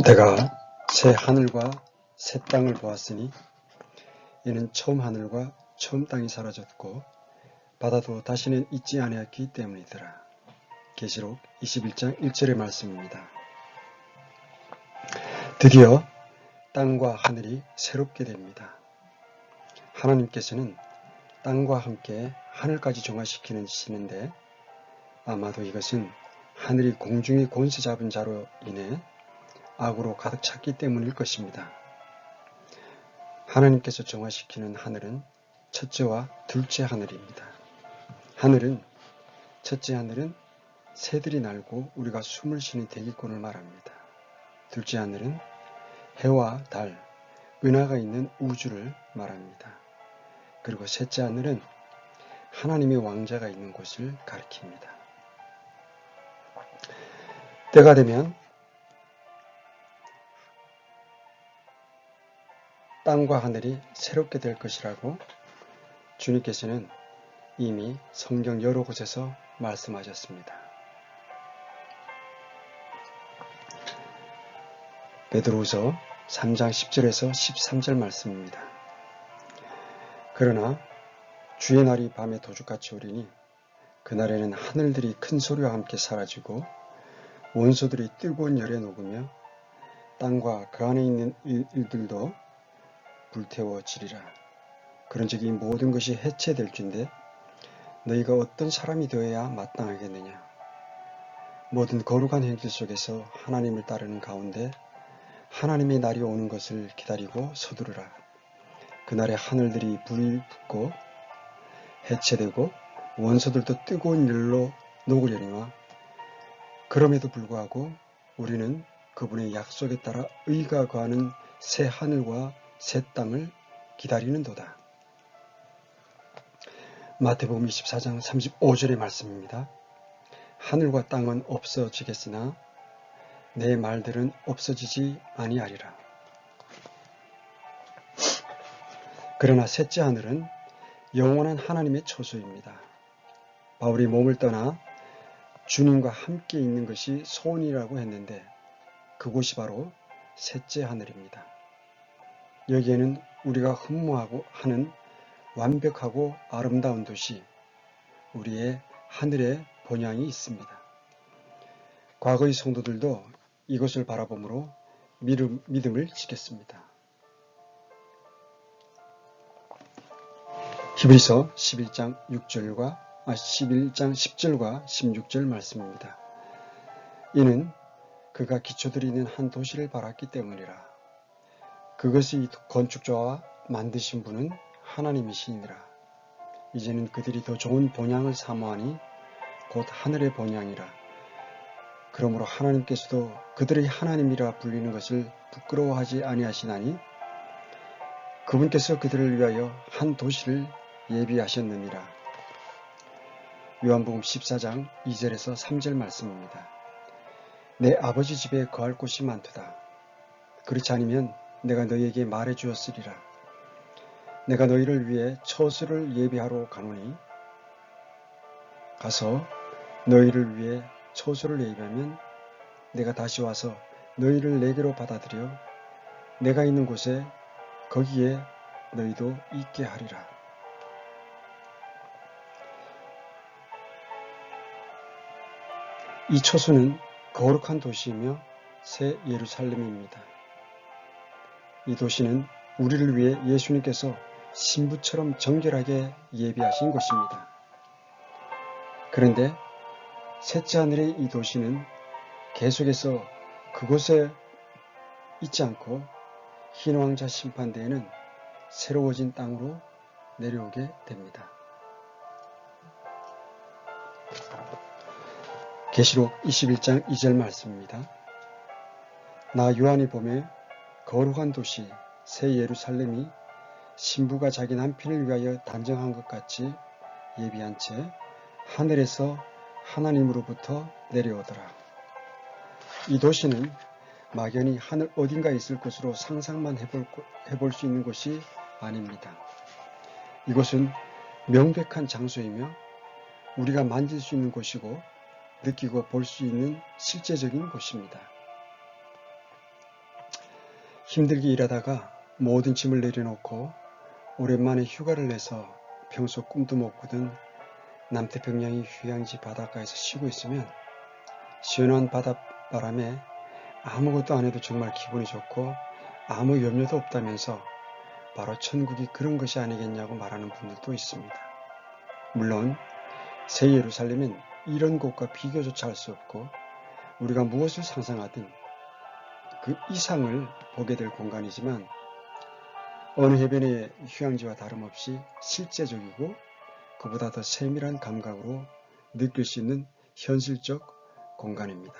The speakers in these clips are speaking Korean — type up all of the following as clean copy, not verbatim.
내가 새 하늘과 새 땅을 보았으니 이는 처음 하늘과 처음 땅이 사라졌고 바다도 다시는 있지 아니하였기 때문이더라. 계시록 21장 1절의 말씀입니다. 드디어 땅과 하늘이 새롭게 됩니다. 하나님께서는 땅과 함께 하늘까지 정화시키시는데 아마도 이것은 하늘이 공중의 권세 잡은 자로 인해 악으로 가득 찼기 때문일 것입니다. 하나님께서 정화시키는 하늘은 첫째와 둘째 하늘입니다. 첫째 하늘은 새들이 날고 우리가 숨을 쉬는 대기권을 말합니다. 둘째 하늘은 해와 달, 은하가 있는 우주를 말합니다. 그리고 셋째 하늘은 하나님의 왕자가 있는 곳을 가리킵니다. 때가 되면 땅과 하늘이 새롭게 될 것이라고 주님께서는 이미 성경 여러 곳에서 말씀하셨습니다. 베드로후서 3장 10절에서 13절 말씀입니다. 그러나 주의 날이 밤에 도둑같이 오리니 그날에는 하늘들이 큰 소리와 함께 사라지고 원소들이 뜨거운 열에 녹으며 땅과 그 안에 있는 일들도 불태워지리라. 그런즉 이 모든 것이 해체될 줄인데 너희가 어떤 사람이 되어야 마땅하겠느냐. 모든 거룩한 행실 속에서 하나님을 따르는 가운데 하나님의 날이 오는 것을 기다리고 서두르라. 그날에 하늘들이 불이 붙고 해체되고 원소들도 뜨거운 열로 녹으려니와 그럼에도 불구하고 우리는 그분의 약속에 따라 의가 거하는 새 하늘과 새 땅을 기다리는도다. 마태복음 24장 35절의 말씀입니다. 하늘과 땅은 없어지겠으나 내 말들은 없어지지 아니하리라. 그러나 셋째 하늘은 영원한 하나님의 처소입니다. 바울이 몸을 떠나 주님과 함께 있는 것이 소원이라고 했는데 그곳이 바로 셋째 하늘입니다. 여기에는 우리가 흠모하고 하는 완벽하고 아름다운 도시, 우리의 하늘의 본향이 있습니다. 과거의 성도들도 이것을 바라보므로 믿음을 지켰습니다. 히브리서 11장 10절과 16절 말씀입니다. 이는 그가 기초들이 있는 한 도시를 바랐기 때문이라. 그것의 건축자와 만드신 분은 하나님이시니라. 이제는 그들이 더 좋은 본향을 사모하니 곧 하늘의 본향이라. 그러므로 하나님께서도 그들의 하나님이라 불리는 것을 부끄러워하지 아니하시나니 그분께서 그들을 위하여 한 도시를 예비하셨느니라. 요한복음 14장 2절에서 3절 말씀입니다. 내 아버지 집에 거할 곳이 많도다. 그렇지 않으면 내가 너희에게 말해 주었으리라. 내가 너희를 위해 처소를 예비하러 가노니 가서 너희를 위해 처소를 예비하면 내가 다시 와서 너희를 내게로 받아들여 내가 있는 곳에 거기에 너희도 있게 하리라. 이 처소는 거룩한 도시이며 새 예루살렘입니다. 이 도시는 우리를 위해 예수님께서 신부처럼 정결하게 예비하신 곳입니다. 그런데 셋째 하늘의 이 도시는 계속해서 그곳에 있지 않고 흰왕자 심판대에는 새로워진 땅으로 내려오게 됩니다. 계시록 21장 2절 말씀입니다. 나 요한이 보매 거룩한 도시 새 예루살렘이 신부가 자기 남편을 위하여 단정한 것 같이 예비한 채 하늘에서 하나님으로부터 내려오더라. 이 도시는 막연히 하늘 어딘가에 있을 것으로 상상만 해볼 수 있는 곳이 아닙니다. 이곳은 명백한 장소이며 우리가 만질 수 있는 곳이고 느끼고 볼 수 있는 실제적인 곳입니다. 힘들게 일하다가 모든 짐을 내려놓고 오랜만에 휴가를 내서 평소 꿈도 못 꾸던 남태평양의 휴양지 바닷가에서 쉬고 있으면 시원한 바닷바람에 아무것도 안 해도 정말 기분이 좋고 아무 염려도 없다면서 바로 천국이 그런 것이 아니겠냐고 말하는 분들도 있습니다. 물론 새 예루살렘은 이런 곳과 비교조차 할 수 없고 우리가 무엇을 상상하든 그 이상을 보게 될 공간이지만 어느 해변의 휴양지와 다름없이 실제적이고 그보다 더 세밀한 감각으로 느낄 수 있는 현실적 공간입니다.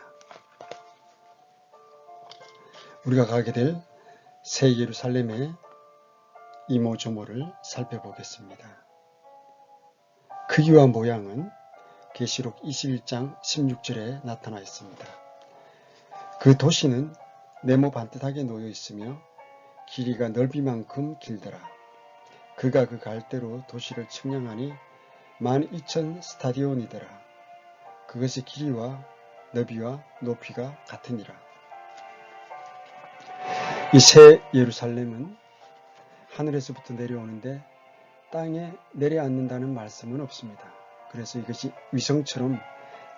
우리가 가게 될 새 예루살렘의 이모저모를 살펴보겠습니다. 크기와 모양은 계시록 21장 16절에 나타나 있습니다. 그 도시는 네모 반듯하게 놓여 있으며 길이가 넓이만큼 길더라. 그가 그 갈대로 도시를 측량하니 12,000 스타디온이더라. 그것의 길이와 너비와 높이가 같으니라. 이 새 예루살렘은 하늘에서부터 내려오는데 땅에 내려앉는다는 말씀은 없습니다. 그래서 이것이 위성처럼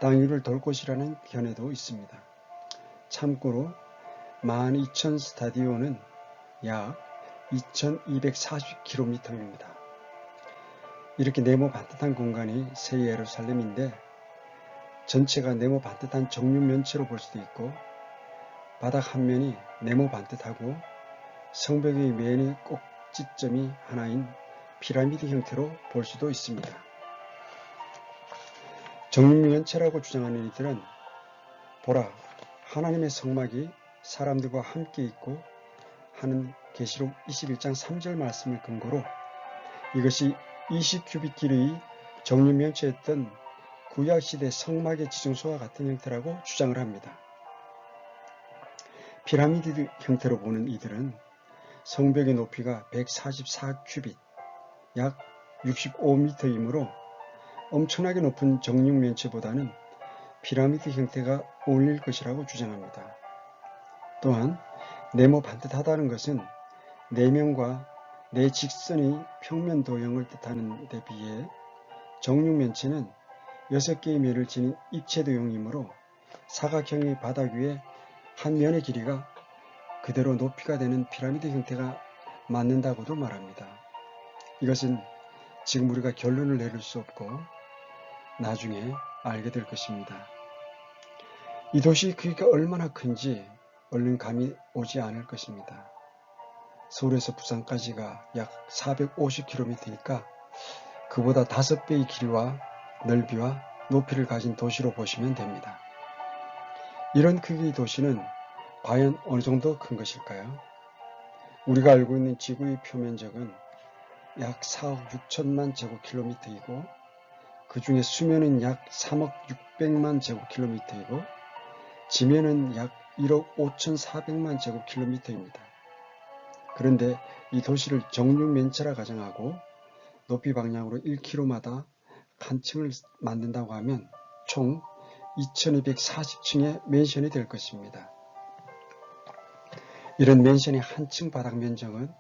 땅 위를 돌 곳이라는 견해도 있습니다. 참고로 12,000 스타디온은 약 2240km입니다. 이렇게 네모 반듯한 공간이 새 예루살렘인데 전체가 네모 반듯한 정육면체로 볼 수도 있고 바닥 한 면이 네모 반듯하고 성벽의 맨의 꼭지점이 하나인 피라미드 형태로 볼 수도 있습니다. 정육면체라고 주장하는 이들은 보라, 하나님의 성막이 사람들과 함께 있고 하는 계시록 21장 3절 말씀을 근거로 이것이 20큐빗 길이의 정육면체였던 구약시대 성막의 지중소와 같은 형태라고 주장을 합니다. 피라미드 형태로 보는 이들은 성벽의 높이가 144큐빗, 약 65m이므로 엄청나게 높은 정육면체보다는 피라미드 형태가 어울릴 것이라고 주장합니다. 또한 네모 반듯하다는 것은 내면과 내 직선의 평면 도형을 뜻하는 데 비해 정육면체는 6개의 면을 지닌 입체 도형이므로 사각형의 바닥 위에 한 면의 길이가 그대로 높이가 되는 피라미드 형태가 맞는다고도 말합니다. 이것은 지금 우리가 결론을 내릴 수 없고 나중에 알게 될 것입니다. 이 도시의 크기가 얼마나 큰지 얼른 감이 오지 않을 것입니다. 서울에서 부산까지가 약 450km니까 그보다 5배의 길이와 넓이와 높이를 가진 도시로 보시면 됩니다. 이런 크기의 도시는 과연 어느 정도 큰 것일까요? 우리가 알고 있는 지구의 표면적은 약 4억 6천만 제곱킬로미터이고 그 중에 수면은 약 3억 6백만 제곱킬로미터이고 지면은 약 1억 5,400만 제곱킬로미터입니다. 그런데 이 도시를 정육면체라 가정하고 높이 방향으로 1km마다 한 층을 만든다고 하면 총 2240층의 맨션이 될 것입니다. 이런 맨션의 한 층 바닥 면적은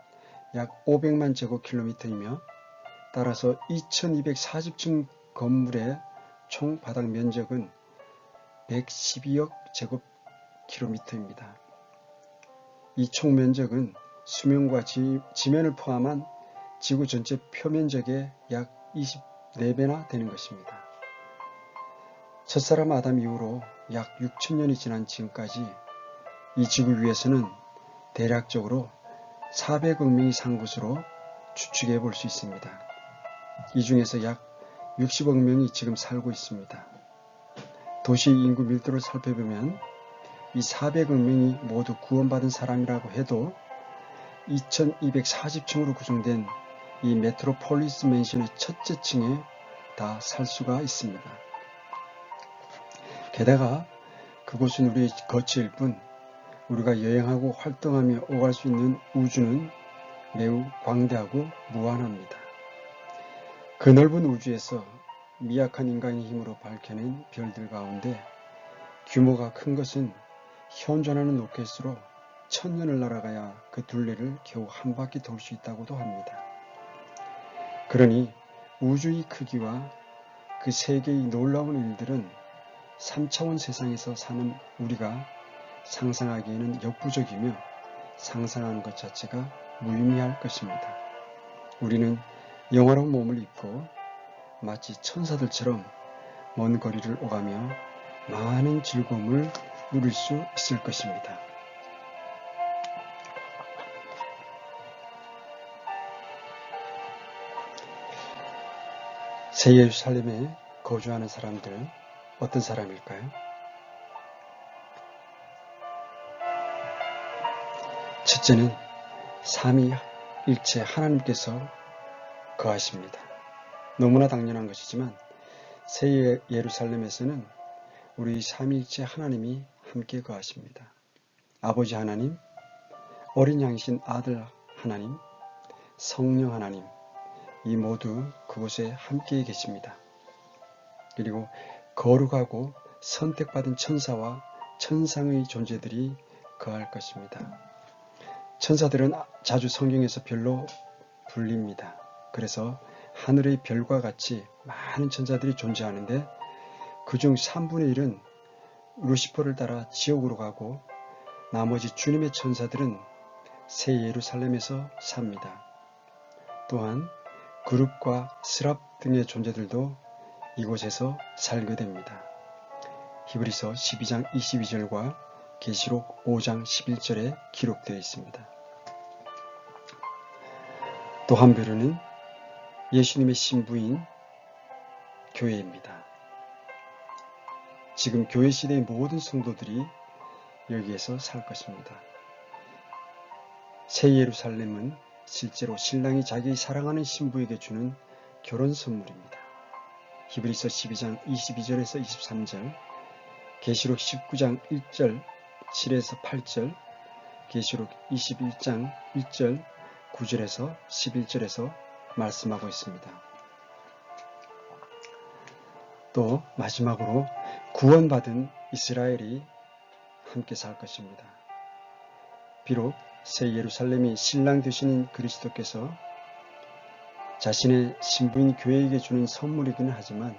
약 500만 제곱킬로미터이며 따라서 2240층 건물의 총 바닥 면적은 112억 제곱킬로미터입니다. 이 총 면적은 수면과 지면을 포함한 지구 전체 표면적의 약 24배나 되는 것입니다. 첫사람 아담 이후로 약 6천년이 지난 지금까지 이 지구 위에서는 대략적으로 400억 명이 산 것으로 추측해 볼 수 있습니다. 이 중에서 약 60억 명이 지금 살고 있습니다. 도시 인구 밀도를 살펴보면 이 400억 명이 모두 구원받은 사람이라고 해도 2240층으로 구성된 이 메트로폴리스 맨션의 첫째 층에 다 살 수가 있습니다. 게다가 그곳은 우리의 거처일 뿐 우리가 여행하고 활동하며 오갈 수 있는 우주는 매우 광대하고 무한합니다. 그 넓은 우주에서 미약한 인간의 힘으로 밝혀낸 별들 가운데 규모가 큰 것은 현존하는 로켓으로 천년을 날아가야 그 둘레를 겨우 한 바퀴 돌 수 있다고도 합니다. 그러니 우주의 크기와 그 세계의 놀라운 일들은 3차원 세상에서 사는 우리가 상상하기에는 역부족이며 상상하는 것 자체가 무의미할 것입니다. 우리는 영화로운 몸을 입고 마치 천사들처럼 먼 거리를 오가며 많은 즐거움을 누릴 수 있을 것입니다. 새 예루살렘에 거주하는 사람들은 어떤 사람일까요? 첫째는 삼위일체 하나님께서 거하십니다. 너무나 당연한 것이지만 새 예루살렘에서는 우리 삼위일체 하나님이 함께 거하십니다. 아버지 하나님, 어린 양이신 아들 하나님, 성령 하나님, 이 모두 그곳에 함께 계십니다. 그리고 거룩하고 선택받은 천사와 천상의 존재들이 거할 것입니다. 천사들은 자주 성경에서 별로 불립니다. 그래서 하늘의 별과 같이 많은 천사들이 존재하는데 그중 3분의 1은 루시퍼를 따라 지옥으로 가고 나머지 주님의 천사들은 새 예루살렘에서 삽니다. 또한 그룹과 스랍 등의 존재들도 이곳에서 살게 됩니다. 히브리서 12장 22절과 계시록 5장 11절에 기록되어 있습니다. 또 한편으로는 예수님의 신부인 교회입니다. 지금 교회 시대의 모든 성도들이 여기에서 살 것입니다. 새 예루살렘은 실제로 신랑이 자기 사랑하는 신부에게 주는 결혼 선물입니다. 히브리서 12장 22절에서 23절, 계시록 19장 1절 7에서 8절, 계시록 21장 1절 9절에서 11절에서 말씀하고 있습니다. 또 마지막으로 구원받은 이스라엘이 함께 살 것입니다. 비록 새 예루살렘이 신랑 되시는 그리스도께서 자신의 신부인 교회에게 주는 선물이기는 하지만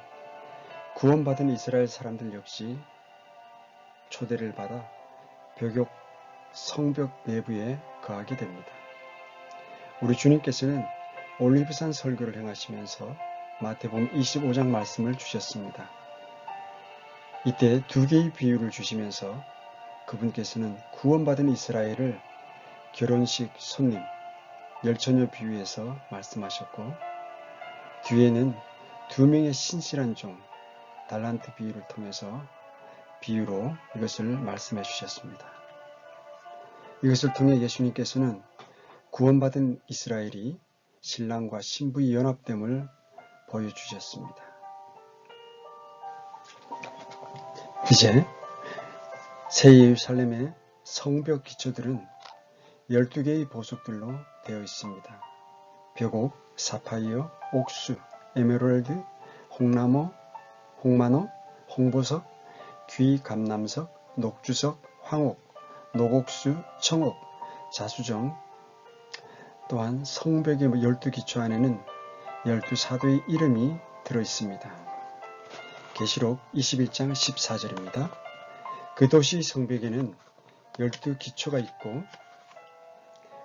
구원받은 이스라엘 사람들 역시 초대를 받아 성벽 내부에 거하게 됩니다. 우리 주님께서는 올리브산 설교를 행하시면서 마태복음 25장 말씀을 주셨습니다. 이때 두 개의 비유를 주시면서 그분께서는 구원받은 이스라엘을 결혼식 손님, 열처녀 비유에서 말씀하셨고 뒤에는 두 명의 신실한 종, 달란트 비유를 통해서 비유로 이것을 말씀해 주셨습니다. 이것을 통해 예수님께서는 구원받은 이스라엘이 신랑과 신부의 연합됨을 보여주셨습니다. 이제 새 예루살렘의 성벽 기초들은 12개의 보석들로 되어 있습니다. 벽옥, 사파이어, 옥수, 에메랄드, 홍나무, 홍마노, 홍보석, 귀감남석, 녹주석, 황옥, 녹옥수, 청옥, 자수정, 또한 성벽의 12기초 안에는 12사도의 이름이 들어있습니다. 계시록 21장 14절입니다. 그 도시 성벽에는 12기초가 있고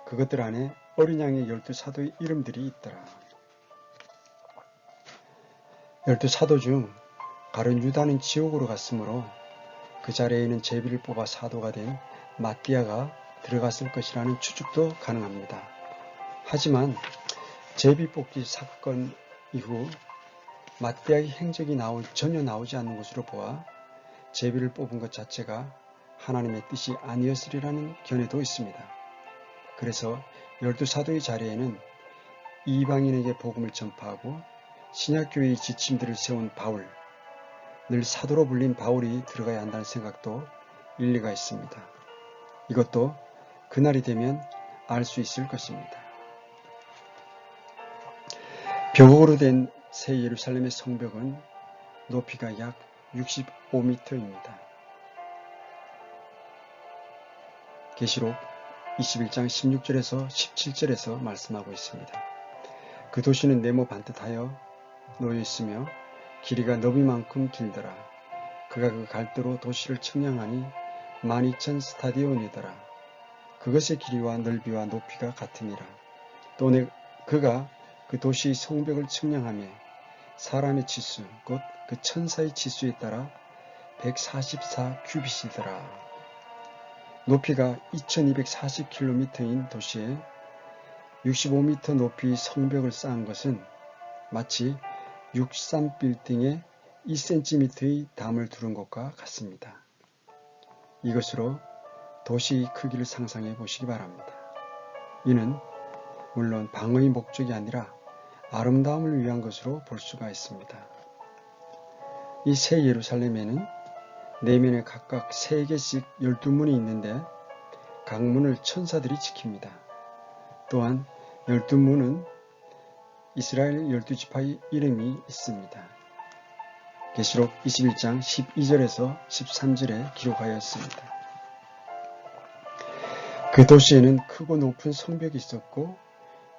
그것들 안에 어린 양의 12사도의 이름들이 있더라. 12사도 중 가룟 유다는 지옥으로 갔으므로 그 자리에는 제비를 뽑아 사도가 된 마띠아가 들어갔을 것이라는 추측도 가능합니다. 하지만 제비 뽑기 사건 이후 마띠아의 행적이 전혀 나오지 않는 것으로 보아 제비를 뽑은 것 자체가 하나님의 뜻이 아니었으리라는 견해도 있습니다. 그래서 12사도의 자리에는 이방인에게 복음을 전파하고 신약교회의 지침들을 세운 바울, 늘 사도로 불린 바울이 들어가야 한다는 생각도 일리가 있습니다. 이것도 그날이 되면 알 수 있을 것입니다. 벽으로 된 새 예루살렘의 성벽은 높이가 약 65m입니다. 계시록 21장 16절에서 17절에서 말씀하고 있습니다. 그 도시는 네모 반듯하여 놓여 있으며 길이가 너비만큼 길더라. 그가 그 갈대로 도시를 측량하니 12,000 스타디온이더라. 그것의 길이와 넓이와 높이가 같으니라. 또 그가 그 도시의 성벽을 측량하며 사람의 치수 곧 그 천사의 치수에 따라 144 규빗이더라. 높이가 2240km인 도시에 65m 높이의 성벽을 쌓은 것은 마치 63빌딩에 2cm의 담을 두른 것과 같습니다. 이것으로 도시의 크기를 상상해 보시기 바랍니다. 이는 물론 방어의 목적이 아니라 아름다움을 위한 것으로 볼 수가 있습니다. 이 새 예루살렘에는 내면에 각각 3개씩 12문이 있는데 각 문을 천사들이 지킵니다. 또한 12문은 이스라엘 12지파의 이름이 있습니다. 계시록 21장 12절에서 13절에 기록하였습니다. 그 도시에는 크고 높은 성벽이 있었고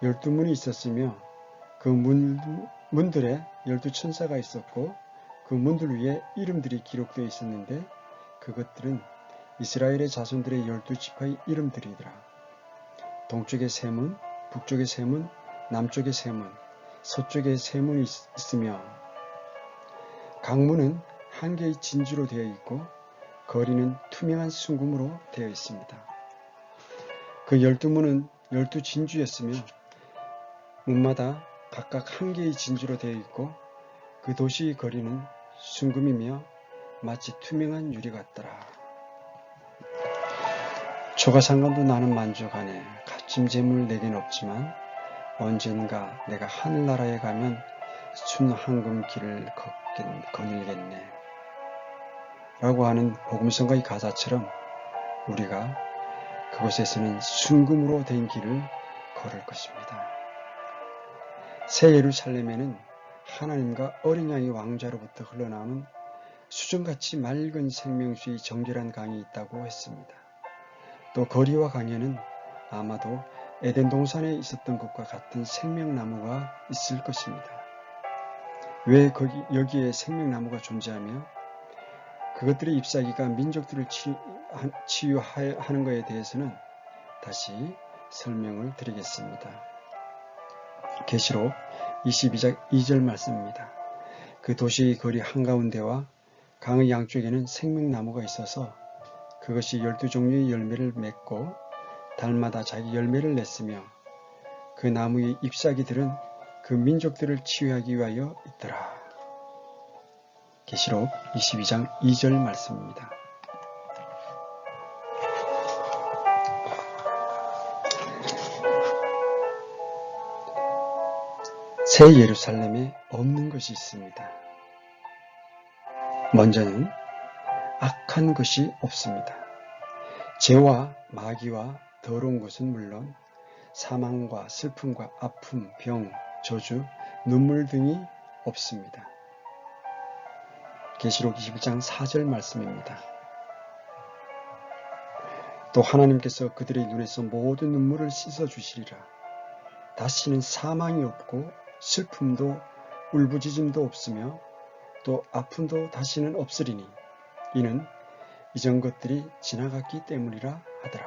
12문이 있었으며 그 문들에 12천사가 있었고 그 문들 위에 이름들이 기록되어 있었는데 그것들은 이스라엘의 자손들의 12지파의 이름들이더라. 동쪽에 3문, 북쪽에 3문, 남쪽에 3문, 서쪽에 3문이 있으며 각 문은 한 개의 진주로 되어 있고 거리는 투명한 순금으로 되어 있습니다. 그 12문은 12진주였으며 문마다 각각 한 개의 진주로 되어 있고 그 도시의 거리는 순금이며 마치 투명한 유리 같더라. 초가상관도 나는 만족하네. 값진 재물 내겐 없지만 언젠가 내가 하늘나라에 가면 순황금 길을 거닐겠네. 라고 하는 복음성가의 가사처럼 우리가 그곳에서는 순금으로 된 길을 걸을 것입니다. 새 예루살렘에는 하나님과 어린 양의 왕자로부터 흘러나오는 수정같이 맑은 생명수의 정결한 강이 있다고 했습니다. 또 거리와 강에는 아마도 에덴 동산에 있었던 것과 같은 생명나무가 있을 것입니다. 왜 여기에 생명나무가 존재하며 그것들의 ip사귀가 민족들을 치유하는 것에 대해서는 다시 설명을 드리겠습니다. 계시록 22장 2절 말씀입니다. 그 도시의 거리 한가운데와 강의 양쪽에는 생명나무가 있어서 그것이 12종류의 열매를 맺고 달마다 자기 열매를 냈으며 그 나무의 잎사귀들은 그 민족들을 치유하기 위하여 있더라. 계시록 22장 2절 말씀입니다. 새 예루살렘에 없는 것이 있습니다. 먼저는 악한 것이 없습니다. 죄와 마귀와 더러운 것은 물론 사망과 슬픔과 아픔, 병, 저주, 눈물 등이 없습니다. 계시록 21장 4절 말씀입니다. 또 하나님께서 그들의 눈에서 모든 눈물을 씻어주시리라. 다시는 사망이 없고 슬픔도 울부짖음도 없으며 또 아픔도 다시는 없으리니 이는 이전 것들이 지나갔기 때문이라 하더라.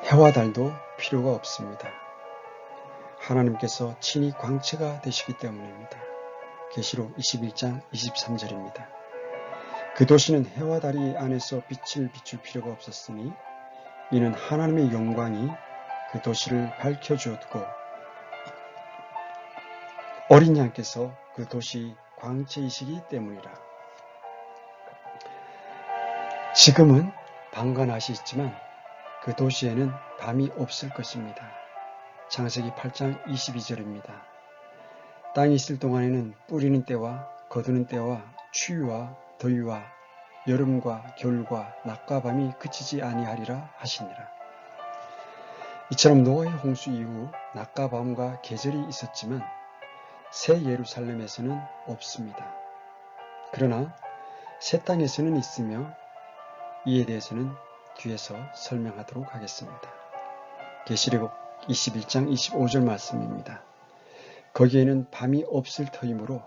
해와 달도 필요가 없습니다. 하나님께서 친히 광채가 되시기 때문입니다. 계시록 21장 23절입니다. 그 도시는 해와 달이 안에서 빛을 비출 필요가 없었으니 이는 하나님의 영광이 그 도시를 밝혀주었고 어린 양께서 그 도시 광채이시기 때문이라. 지금은 방관하시지만 그 도시에는 밤이 없을 것입니다. 창세기 8장 22절입니다. 땅이 있을 동안에는 뿌리는 때와 거두는 때와 추위와 더위와 여름과 겨울과 낮과 밤이 그치지 아니하리라 하시니라. 이처럼 노아의 홍수 이후 낮과 밤과 계절이 있었지만 새 예루살렘에서는 없습니다. 그러나 새 땅에서는 있으며 이에 대해서는 뒤에서 설명하도록 하겠습니다. 계시록 21장 25절 말씀입니다. 거기에는 밤이 없을 터이므로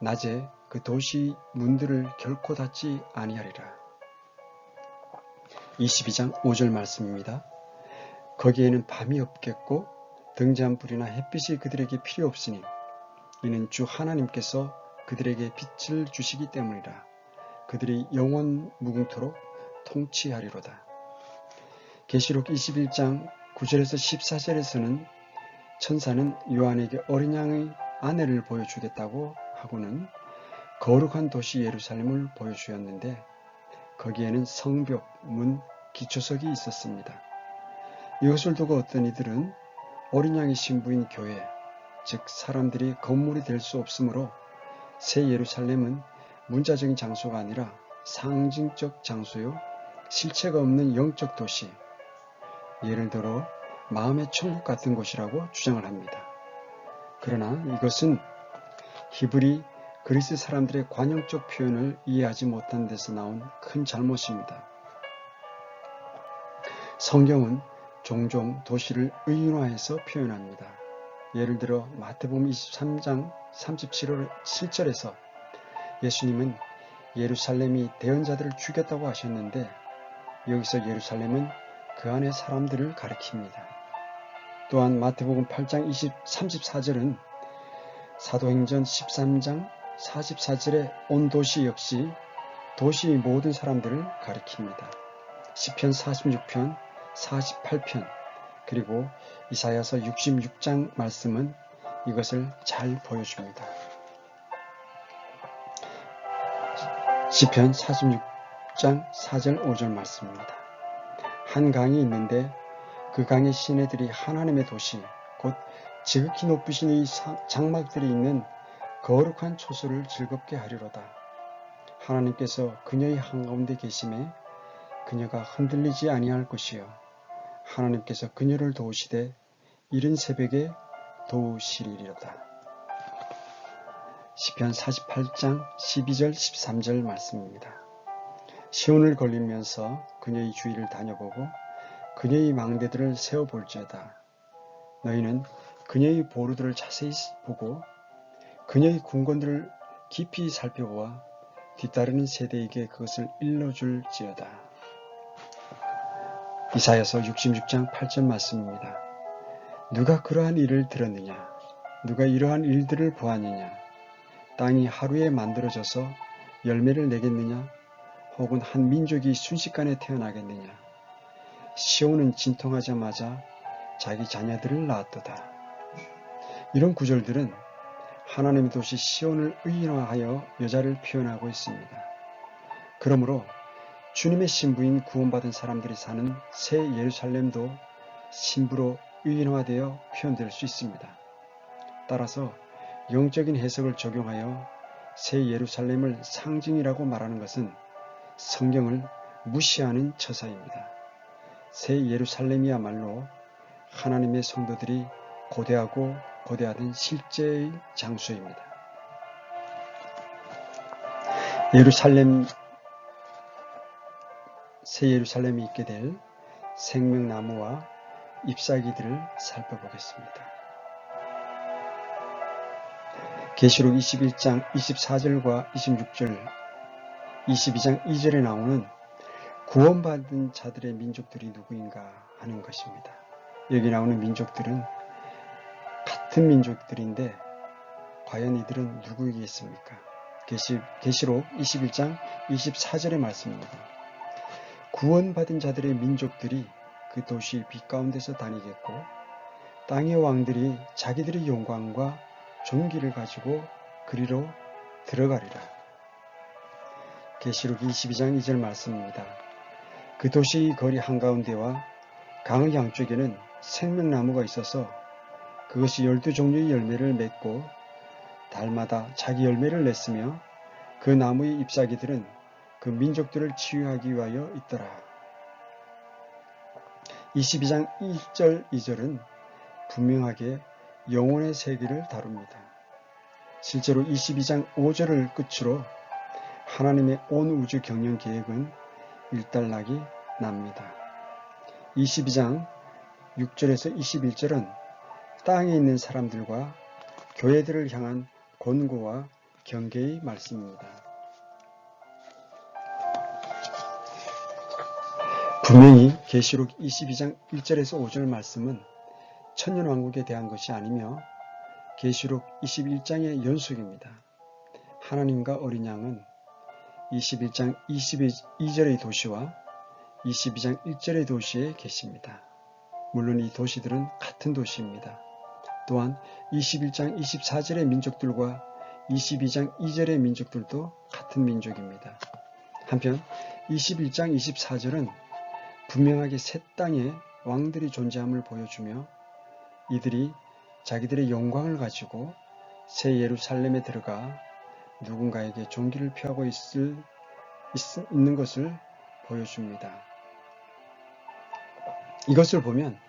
낮에 그 도시 문들을 결코 닫지 아니하리라. 22장 5절 말씀입니다. 거기에는 밤이 없겠고 등잔불이나 햇빛이 그들에게 필요 없으니 이는 주 하나님께서 그들에게 빛을 주시기 때문이라. 그들이 영원 무궁토록 통치하리로다. 계시록 21장 9절에서 14절에서는 천사는 요한에게 어린 양의 아내를 보여주겠다고 하고는 거룩한 도시 예루살렘을 보여주었는데 거기에는 성벽, 문, 기초석이 있었습니다. 이것을 두고 어떤 이들은 어린 양의 신부인 교회, 즉 사람들이 건물이 될 수 없으므로 새 예루살렘은 문자적인 장소가 아니라 상징적 장소요, 실체가 없는 영적 도시, 예를 들어 마음의 천국 같은 곳이라고 주장을 합니다. 그러나 이것은 히브리 그리스 사람들의 관용적 표현을 이해하지 못한 데서 나온 큰 잘못입니다. 성경은 종종 도시를 의인화해서 표현합니다. 예를 들어 마태복음 23장 37절에서 예수님은 예루살렘이 대언자들을 죽였다고 하셨는데 여기서 예루살렘은 그 안의 사람들을 가리킵니다. 또한 마태복음 8장 34절은 사도행전 13장 44절의 온 도시 역시 도시의 모든 사람들을 가리킵니다. 시편 46편, 48편, 그리고 이사야서 66장 말씀은 이것을 잘 보여줍니다. 시편 46장 4절 5절 말씀입니다. 한 강이 있는데 그 강의 시내들이 하나님의 도시, 곧 지극히 높으신 이 장막들이 있는 거룩한 초소를 즐겁게 하리로다. 하나님께서 그녀의 한가운데 계심에 그녀가 흔들리지 아니할 것이요 하나님께서 그녀를 도우시되 이른 새벽에 도우시리로다. 시편 48장 12절 13절 말씀입니다. 시온을 걸리면서 그녀의 주위를 다녀보고 그녀의 망대들을 세어볼지어다. 너희는 그녀의 보루들을 자세히 보고 그녀의 궁궐들을 깊이 살펴보아 뒤따르는 세대에게 그것을 일러줄지어다. 이사야서 66장 8절 말씀입니다. 누가 그러한 일을 들었느냐? 누가 이러한 일들을 보았느냐? 땅이 하루에 만들어져서 열매를 내겠느냐? 혹은 한 민족이 순식간에 태어나겠느냐? 시온은 진통하자마자 자기 자녀들을 낳았도다. 이런 구절들은 하나님의 도시 시온을 의인화하여 여자를 표현하고 있습니다. 그러므로 주님의 신부인 구원받은 사람들이 사는 새 예루살렘도 신부로 의인화되어 표현될 수 있습니다. 따라서 영적인 해석을 적용하여 새 예루살렘을 상징이라고 말하는 것은 성경을 무시하는 처사입니다. 새 예루살렘이야말로 하나님의 성도들이 고대하고 고대하던 실제의 장소입니다. 새 예루살렘이 있게 될 생명나무와 잎사귀들을 살펴보겠습니다. 계시록 21장 24절과 26절, 22장 2절에 나오는 구원받은 자들의 민족들이 누구인가 하는 것입니다. 여기 나오는 민족들은 같은 민족들인데 과연 이들은 누구이겠습니까? 계시록 21장 24절의 말씀입니다. 구원받은 자들의 민족들이 그 도시 빛 가운데서 다니겠고 땅의 왕들이 자기들의 영광과 존귀를 가지고 그리로 들어가리라. 계시록 22장 2절 말씀입니다. 그 도시의 거리 한가운데와 강의 양쪽에는 생명나무가 있어서 그것이 12종류의 열매를 맺고 달마다 자기 열매를 냈으며 그 나무의 잎사귀들은 그 민족들을 치유하기 위하여 있더라. 22장 1절 2절은 분명하게 영혼의 세계를 다룹니다. 실제로 22장 5절을 끝으로 하나님의 온 우주 경영 계획은 일단락이 납니다. 22장 6절에서 21절은 땅에 있는 사람들과 교회들을 향한 권고와 경계의 말씀입니다. 분명히 계시록 22장 1절에서 5절 말씀은 천년왕국에 대한 것이 아니며 계시록 21장의 연속입니다. 하나님과 어린 양은 21장 22절의 도시와 22장 1절의 도시에 계십니다. 물론 이 도시들은 같은 도시입니다. 또한 21장 24절의 민족들과 22장 2절의 민족들도 같은 민족입니다. 한편 21장 24절은 분명하게 새 땅에 왕들이 존재함을 보여주며 이들이 자기들의 영광을 가지고 새 예루살렘에 들어가 누군가에게 존귀를 표하고 있는 것을 보여줍니다. 이것을 보면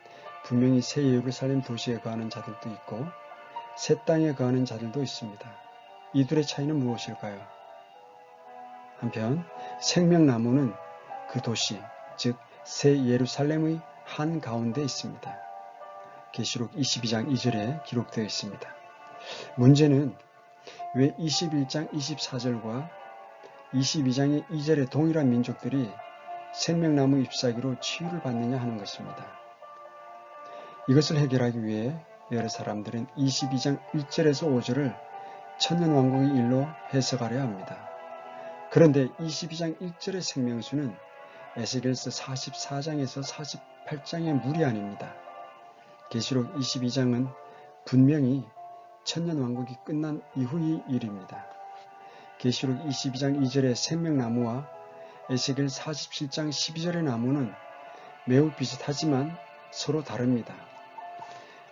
분명히 새 예루살렘 도시에 거하는 자들도 있고 새 땅에 거하는 자들도 있습니다. 이 둘의 차이는 무엇일까요? 한편 생명나무는 그 도시, 즉 새 예루살렘의 한가운데 있습니다. 계시록 22장 2절에 기록되어 있습니다. 문제는 왜 21장 24절과 22장의 2절의 동일한 민족들이 생명나무 잎사귀로 치유를 받느냐 하는 것입니다. 이것을 해결하기 위해 여러 사람들은 22장 1절에서 5절을 천년왕국의 일로 해석하려 합니다. 그런데 22장 1절의 생명수는 에스겔서 44장에서 48장의 물이 아닙니다. 계시록 22장은 분명히 천년왕국이 끝난 이후의 일입니다. 계시록 22장 2절의 생명나무와 에스겔 47장 12절의 나무는 매우 비슷하지만 서로 다릅니다.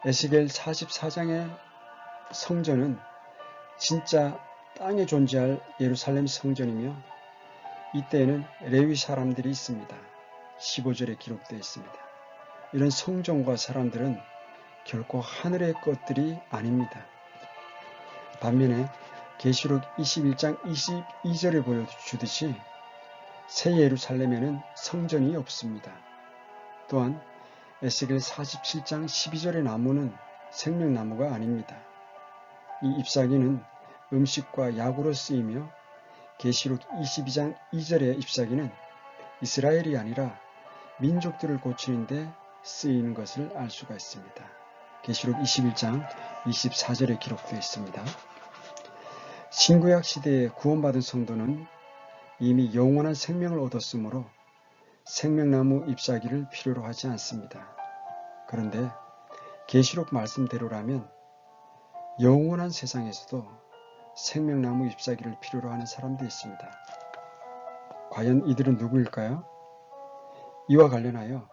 에스겔 44장의 성전은 진짜 땅에 존재할 예루살렘 성전이며 이때에는 레위 사람들이 있습니다. 15절에 기록되어 있습니다. 이런 성전과 사람들은 결코 하늘의 것들이 아닙니다. 반면에 계시록 21장 22절을 보여주듯이 새 예루살렘에는 성전이 없습니다. 또한 에스겔 47장 12절의 나무는 생명나무가 아닙니다. 이 잎사귀는 음식과 약으로 쓰이며 계시록 22장 2절의 잎사귀는 이스라엘이 아니라 민족들을 고치는 데 쓰이는 것을 알 수가 있습니다. 계시록 21장 24절에 기록되어 있습니다. 신구약 시대에 구원받은 성도는 이미 영원한 생명을 얻었으므로 생명나무 잎사귀를 필요로 하지 않습니다. 그런데 계시록 말씀대로라면 영원한 세상에서도 생명나무 잎사귀를 필요로 하는 사람도 있습니다. 과연 이들은 누구일까요? 이와 관련하여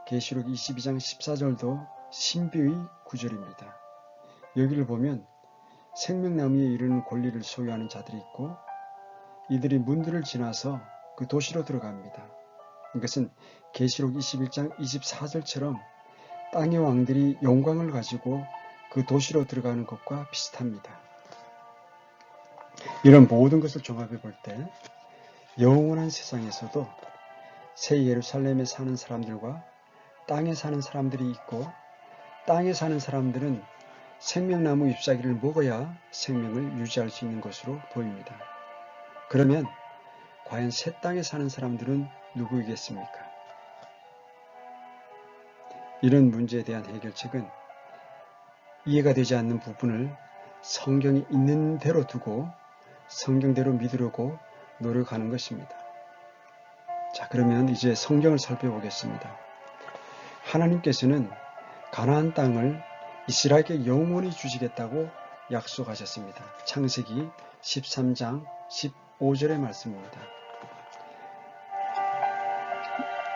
계시록 22장 14절도 신비의 구절입니다. 여기를 보면 생명나무에 이르는 권리를 소유하는 자들이 있고 이들이 문들을 지나서 그 도시로 들어갑니다. 이것은 계시록 21장 24절처럼 땅의 왕들이 영광을 가지고 그 도시로 들어가는 것과 비슷합니다. 이런 모든 것을 종합해 볼 때 영원한 세상에서도 새 예루살렘에 사는 사람들과 땅에 사는 사람들이 있고 땅에 사는 사람들은 생명나무 잎사귀를 먹어야 생명을 유지할 수 있는 것으로 보입니다. 그러면 과연 새 땅에 사는 사람들은 누구이겠습니까? 이런 문제에 대한 해결책은 이해가 되지 않는 부분을 성경이 있는 대로 두고 성경대로 믿으려고 노력하는 것입니다. 자, 그러면 이제 성경을 살펴보겠습니다. 하나님께서는 가나안 땅을 이스라엘에게 영원히 주시겠다고 약속하셨습니다. 창세기 13장 15절의 말씀입니다.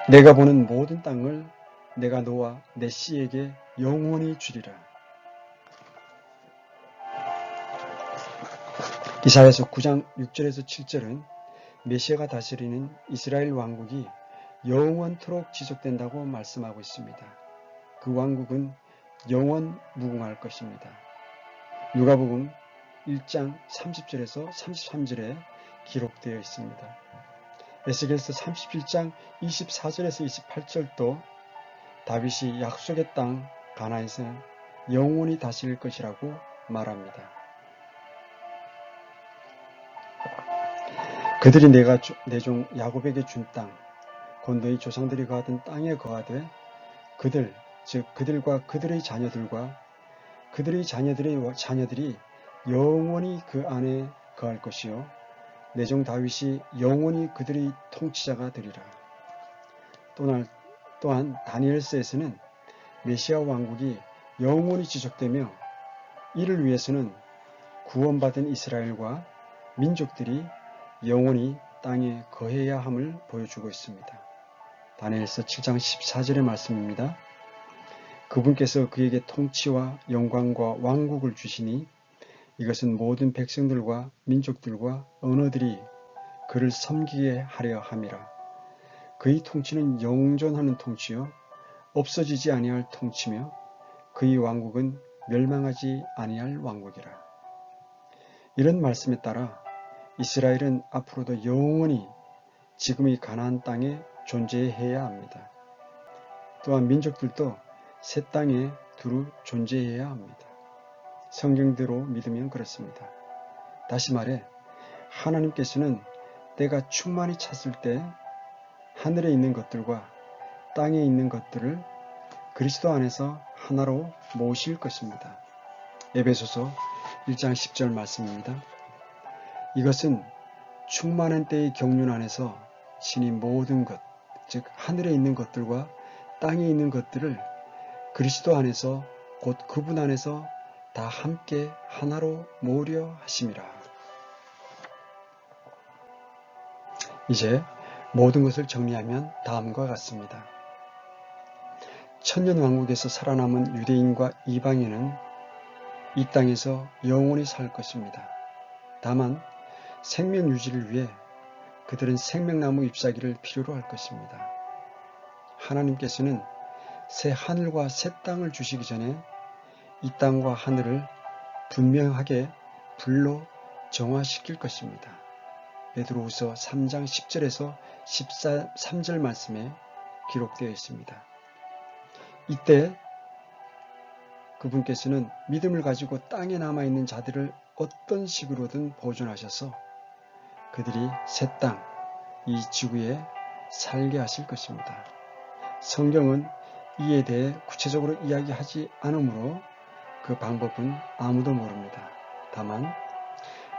내가 보는 모든 땅을 내가 너와 내 씨에게 영원히 주리라. 이사야서 9장 6절에서 7절은 메시아가 다스리는 이스라엘 왕국이 영원토록 지속된다고 말씀하고 있습니다. 그 왕국은 영원 무궁할 것입니다. 누가복음 1장 30절에서 33절에 기록되어 있습니다. 에스겔서 37장 24절에서 28절도 다윗이 약속의 땅 가나안에서 영원히 다스릴 것이라고 말합니다. 그들이 내가 내 종 야곱에게 준 땅, 곧 너희 조상들이 거하던 땅에 거하되 그들, 즉 그들과 그들의 자녀들과 그들의 자녀들의 자녀들이 영원히 그 안에 거할 것이요 내 종 다윗이 영원히 그들의 통치자가 되리라. 또한 다니엘서에서는 메시아 왕국이 영원히 지속되며 이를 위해서는 구원받은 이스라엘과 민족들이 영원히 땅에 거해야 함을 보여주고 있습니다. 다니엘서 7장 14절의 말씀입니다. 그분께서 그에게 통치와 영광과 왕국을 주시니 이것은 모든 백성들과 민족들과 언어들이 그를 섬기게 하려 함이라. 그의 통치는 영존하는 통치요 없어지지 아니할 통치며 그의 왕국은 멸망하지 아니할 왕국이라. 이런 말씀에 따라 이스라엘은 앞으로도 영원히 지금의 가나안 땅에 존재해야 합니다. 또한 민족들도 새 땅에 두루 존재해야 합니다. 성경대로 믿으면 그렇습니다. 다시 말해 하나님께서는 때가 충만히 찼을 때 하늘에 있는 것들과 땅에 있는 것들을 그리스도 안에서 하나로 모으실 것입니다. 에베소서 1장 10절 말씀입니다. 이것은 충만한 때의 경륜 안에서 신이 모든 것, 즉 하늘에 있는 것들과 땅에 있는 것들을 그리스도 안에서 곧 그분 안에서 다 함께 하나로 모으려 하심이라. 이제 모든 것을 정리하면 다음과 같습니다. 천년왕국에서 살아남은 유대인과 이방인은 이 땅에서 영원히 살 것입니다. 다만 생명 유지를 위해 그들은 생명나무 잎사귀를 필요로 할 것입니다. 하나님께서는 새 하늘과 새 땅을 주시기 전에 이 땅과 하늘을 분명하게 불로 정화시킬 것입니다. 베드로후서 3장 10절에서 13절 말씀에 기록되어 있습니다. 이때 그분께서는 믿음을 가지고 땅에 남아있는 자들을 어떤 식으로든 보존하셔서 그들이 새 땅, 이 지구에 살게 하실 것입니다. 성경은 이에 대해 구체적으로 이야기하지 않으므로 그 방법은 아무도 모릅니다. 다만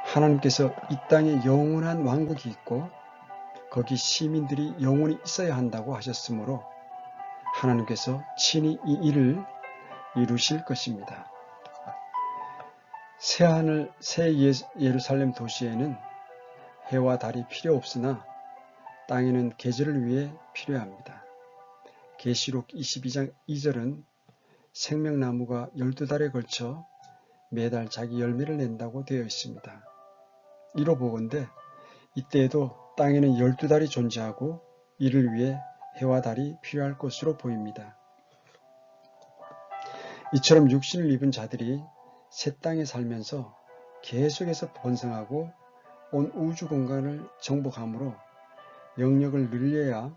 하나님께서 이 땅에 영원한 왕국이 있고 거기 시민들이 영원히 있어야 한다고 하셨으므로 하나님께서 친히 이 일을 이루실 것입니다. 새하늘, 새 예루살렘 도시에는 해와 달이 필요 없으나 땅에는 계절을 위해 필요합니다. 계시록 22장 2절은 생명나무가 12달에 걸쳐 매달 자기 열매를 낸다고 되어 있습니다. 이로 보건대 이때에도 땅에는 12달이 존재하고 이를 위해 해와 달이 필요할 것으로 보입니다. 이처럼 육신을 입은 자들이 새 땅에 살면서 계속해서 번성하고 온 우주 공간을 정복함으로 영역을 늘려야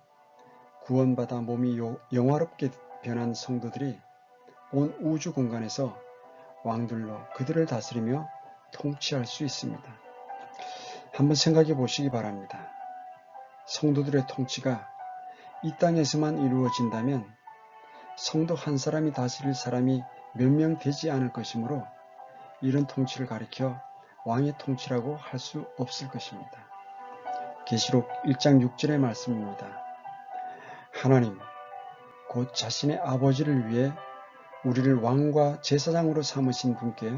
구원받아 몸이 영화롭게 변한 성도들이 온 우주 공간에서 왕들로 그들을 다스리며 통치할 수 있습니다. 한번 생각해 보시기 바랍니다. 성도들의 통치가 이 땅에서만 이루어진다면 성도 한 사람이 다스릴 사람이 몇 명 되지 않을 것이므로 이런 통치를 가리켜 왕의 통치라고 할 수 없을 것입니다. 계시록 1장 6절의 말씀입니다. 하나님, 곧 자신의 아버지를 위해 우리를 왕과 제사장으로 삼으신 분께,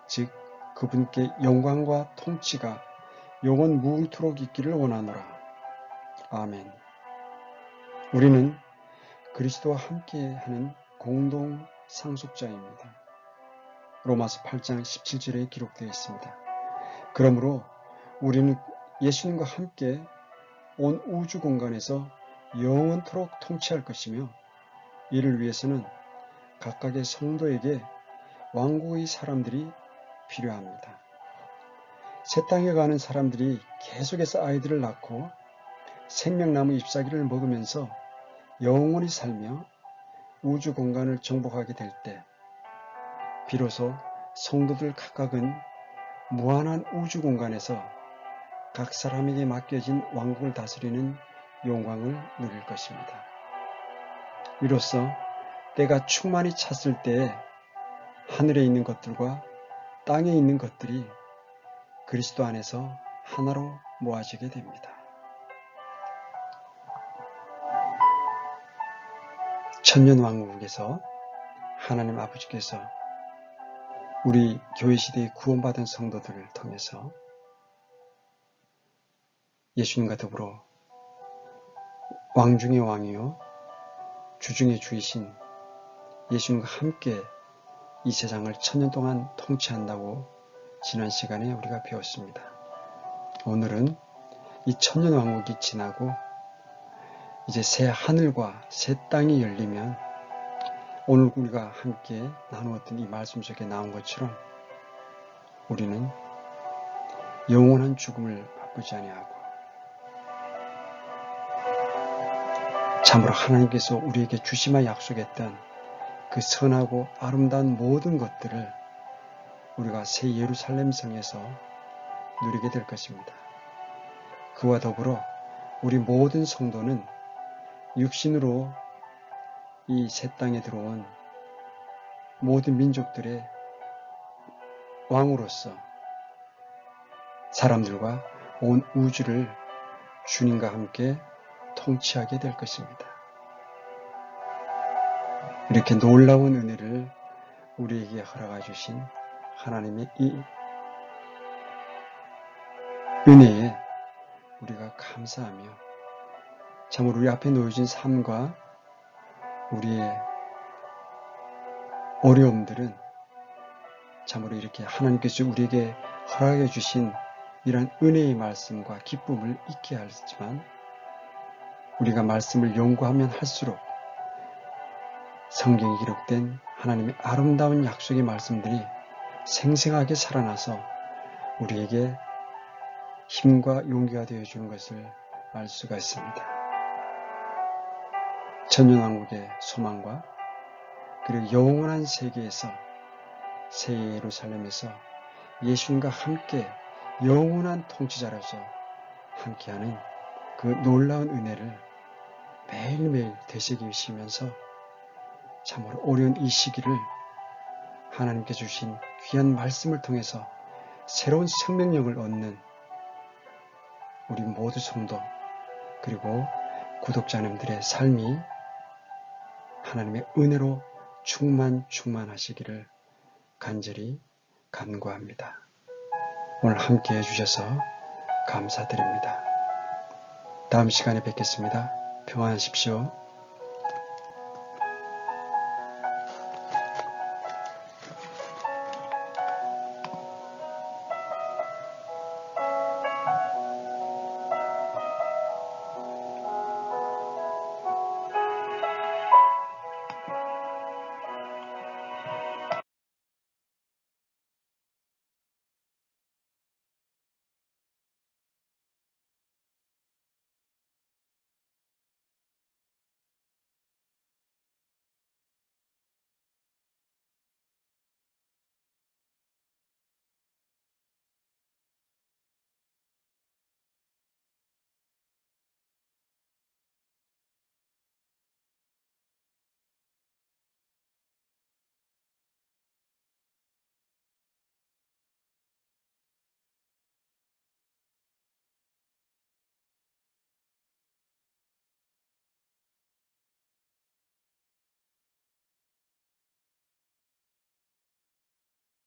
즉 그분께 영광과 통치가 영원 무궁토록 있기를 원하노라. 아멘. 우리는 그리스도와 함께하는 공동 상속자입니다. 로마서 8장 17절에 기록되어 있습니다. 그러므로 우리는 예수님과 함께 온 우주 공간에서 영원토록 통치할 것이며 이를 위해서는 각각의 성도에게 왕국의 사람들이 필요합니다. 새 땅에 가는 사람들이 계속해서 아이들을 낳고 생명나무 잎사귀를 먹으면서 영원히 살며 우주 공간을 정복하게 될 때 비로소 성도들 각각은 무한한 우주 공간에서 각 사람에게 맡겨진 왕국을 다스리는 영광을 누릴 것입니다. 이로써 때가 충만히 찼을 때에 하늘에 있는 것들과 땅에 있는 것들이 그리스도 안에서 하나로 모아지게 됩니다. 천년왕국에서 하나님 아버지께서 우리 교회 시대에 구원받은 성도들을 통해서 예수님과 더불어 왕 중의 왕이요 주 중의 주이신 예수님과 함께 이 세상을 천년 동안 통치한다고 지난 시간에 우리가 배웠습니다. 오늘은 이 천년 왕국이 지나고 이제 새 하늘과 새 땅이 열리면 오늘 우리가 함께 나누었던 이 말씀 속에 나온 것처럼 우리는 영원한 죽음을 맛보지 아니하고 참으로 하나님께서 우리에게 주시마 약속했던 그 선하고 아름다운 모든 것들을 우리가 새 예루살렘 성에서 누리게 될 것입니다. 그와 더불어 우리 모든 성도는 육신으로 이 새 땅에 들어온 모든 민족들의 왕으로서 사람들과 온 우주를 주님과 함께 통치하게 될 것입니다. 이렇게 놀라운 은혜를 우리에게 허락해 주신 하나님의 이 은혜에 우리가 감사하며 참으로 우리 앞에 놓여진 삶과 우리의 어려움들은 참으로 이렇게 하나님께서 우리에게 허락해 주신 이런 은혜의 말씀과 기쁨을 잊게 하지만 우리가 말씀을 연구하면 할수록 성경에 기록된 하나님의 아름다운 약속의 말씀들이 생생하게 살아나서 우리에게 힘과 용기가 되어주는 것을 알 수가 있습니다. 천년왕국의 소망과 그리고 영원한 세계에서 새 예루살렘에서 예수님과 함께 영원한 통치자로서 함께하는 그 놀라운 은혜를 매일매일 되새기시면서 참으로 어려운 이 시기를 하나님께 주신 귀한 말씀을 통해서 새로운 생명력을 얻는 우리 모두 성도 그리고 구독자님들의 삶이 하나님의 은혜로 충만하시기를 간절히 간구합니다. 오늘 함께 해주셔서 감사드립니다. 다음 시간에 뵙겠습니다. 평안하십시오.